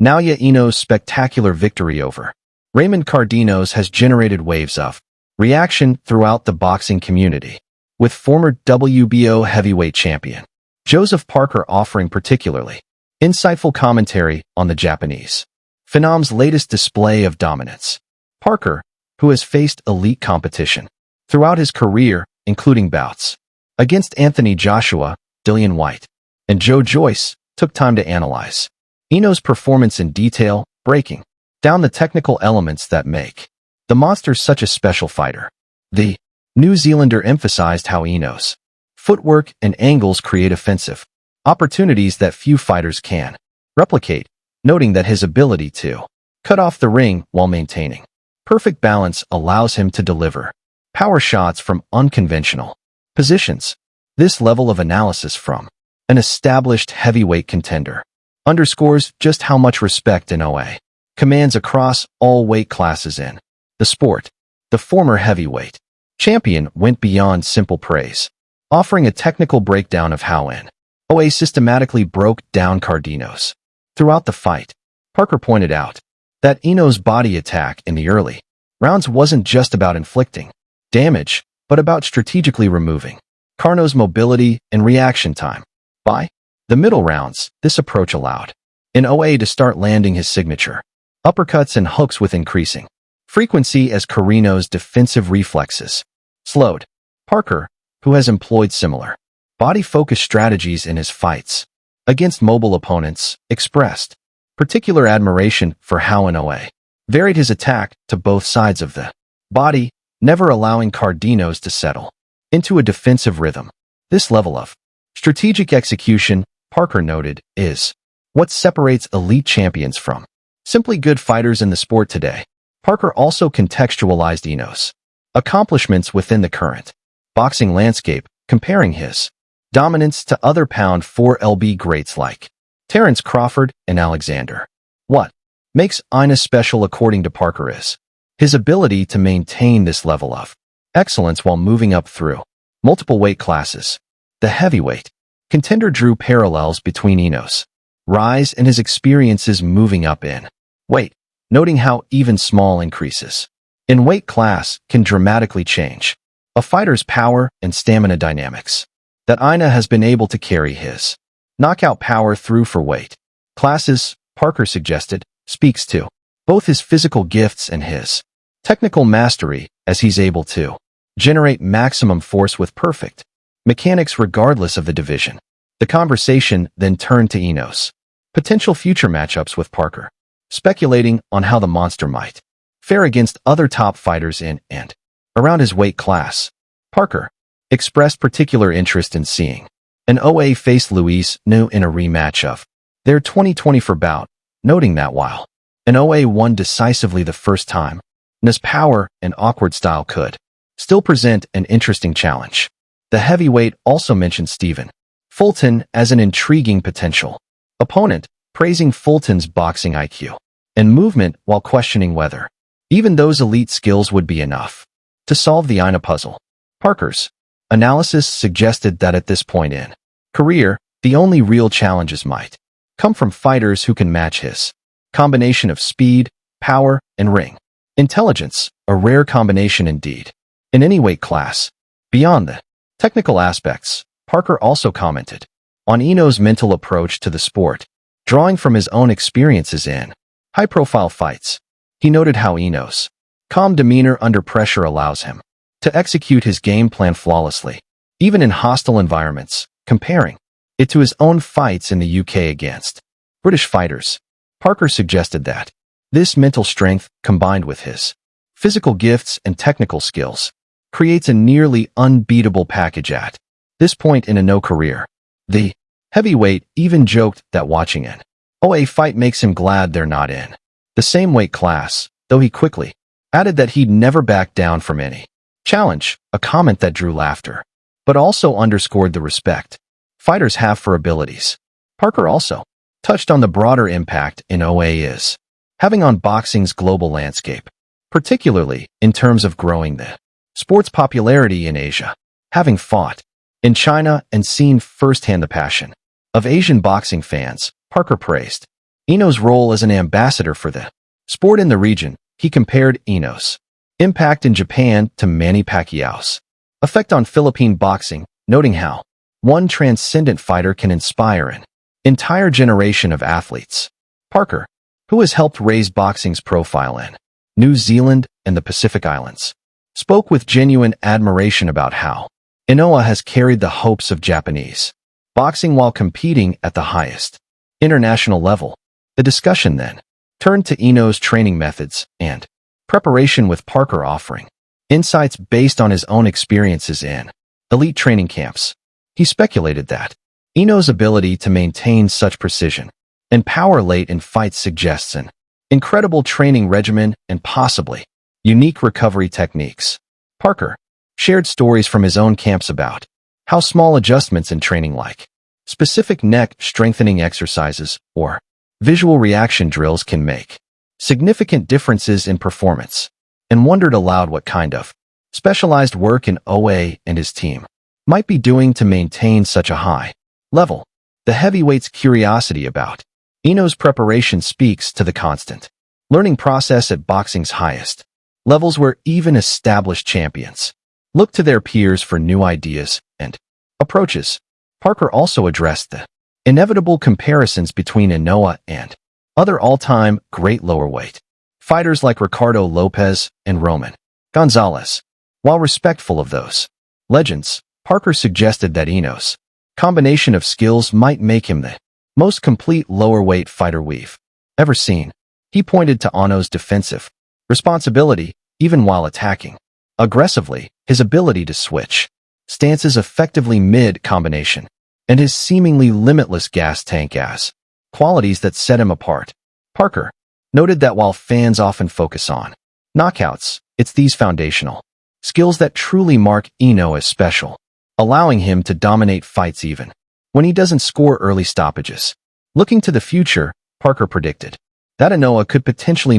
Naoya Inoue's spectacular victory over Ramon Cardenas has generated waves of reaction throughout the boxing community, with former WBO heavyweight champion Joseph Parker offering particularly insightful commentary on the Japanese Phenom's latest display of dominance. Parker, who has faced elite competition throughout his career, including bouts against Anthony Joshua, Dillian White, and Joe Joyce, took time to analyze Inoue's performance in detail, breaking down the technical elements that make the monster such a special fighter. The New Zealander emphasized how Inoue's footwork and angles create offensive opportunities that few fighters can replicate, noting that his ability to cut off the ring while maintaining perfect balance allows him to deliver power shots from unconventional positions. This level of analysis from an established heavyweight contender underscores just how much respect Inoue commands across all weight classes in the sport. The former heavyweight champion went beyond simple praise, offering a technical breakdown of how Inoue systematically broke down Cardenas. Throughout the fight, Parker pointed out that Inoue's body attack in the early rounds wasn't just about inflicting damage, but about strategically removing Carno's mobility and reaction time. By the middle rounds, this approach allowed Inoue to start landing his signature uppercuts and hooks with increasing frequency as Carino's defensive reflexes slowed. Parker, who has employed similar body-focused strategies in his fights against mobile opponents, expressed particular admiration for how Inoue varied his attack to both sides of the body, never allowing Cardenas to settle into a defensive rhythm. This level of strategic execution, Parker noted, is what separates elite champions from simply good fighters in the sport today. Parker also contextualized Inoue's accomplishments within the current boxing landscape, comparing his dominance to other pound for lb greats like Terence Crawford and Alexander. What makes Inoue special, according to Parker, is his ability to maintain this level of excellence while moving up through multiple weight classes. The heavyweight contender drew parallels between Inoue's rise and his experiences moving up in weight, noting how even small increases in weight class can dramatically change a fighter's power and stamina dynamics. That Inoue has been able to carry his knockout power through for weight classes, Parker suggested, speaks to both his physical gifts and his technical mastery, as he's able to generate maximum force with perfect mechanics regardless of the division. The conversation then turned to Inoue's potential future matchups, with Parker speculating on how the monster might fare against other top fighters in and around his weight class. Parker expressed particular interest in seeing Inoue face Luis New in a rematch of their 2024 bout, noting that while Inoue won decisively the first time, N's power and awkward style could still present an interesting challenge. The heavyweight also mentioned Stephen Fulton as an intriguing potential opponent, praising Fulton's boxing IQ and movement while questioning whether even those elite skills would be enough to solve the Inoue puzzle. Parker's analysis suggested that at this point in career, the only real challenges might come from fighters who can match his combination of speed, power, and ring intelligence, a rare combination indeed in any weight class. Beyond the technical aspects, Parker also commented on Inoue's mental approach to the sport, drawing from his own experiences in high-profile fights. He noted how Inoue's calm demeanor under pressure allows him to execute his game plan flawlessly, even in hostile environments, comparing it to his own fights in the UK against British fighters. Parker suggested that this mental strength, combined with his physical gifts and technical skills, creates a nearly unbeatable package at this point in Inoue's career. The heavyweight even joked that watching an Inoue fight makes him glad they're not in the same weight class, though he quickly added that he'd never back down from any challenge, a comment that drew laughter, but also underscored the respect fighters have for abilities. Parker also touched on the broader impact Inoue is having on boxing's global landscape, particularly in terms of growing the sport's popularity in Asia. Having fought in China and seen firsthand the passion of Asian boxing fans, Parker praised Inoue's role as an ambassador for the sport in the region. He compared Inoue's impact in Japan to Manny Pacquiao's effect on Philippine boxing, noting how one transcendent fighter can inspire an entire generation of athletes. Parker, who has helped raise boxing's profile in New Zealand and the Pacific Islands, spoke with genuine admiration about how Inoue has carried the hopes of Japanese boxing while competing at the highest international level. The discussion then turned to Inoue's training methods and preparation, with Parker offering insights based on his own experiences in elite training camps. He speculated that Inoue's ability to maintain such precision and power late in fights suggests an incredible training regimen and possibly unique recovery techniques. Parker shared stories from his own camps about how small adjustments in training, like specific neck strengthening exercises or visual reaction drills, can make significant differences in performance, and wondered aloud what kind of specialized work Inoue and his team might be doing to maintain such a high level. The heavyweight's curiosity about Inoue's preparation speaks to the constant learning process at boxing's highest levels, where even established champions look to their peers for new ideas and approaches. Parker also addressed the inevitable comparisons between Inoue and other all-time great lowerweight fighters like Ricardo Lopez and Roman Gonzalez. While respectful of those legends, Parker suggested that Inoue's combination of skills might make him the most complete lowerweight fighter we've ever seen. He pointed to Inoue's defensive responsibility, even while attacking aggressively, his ability to switch stances effectively mid-combination, and his seemingly limitless gas tank as qualities that set him apart. Parker noted that while fans often focus on knockouts, it's these foundational skills that truly mark Inoue as special, allowing him to dominate fights even when he doesn't score early stoppages. Looking to the future, Parker predicted that Inoue could potentially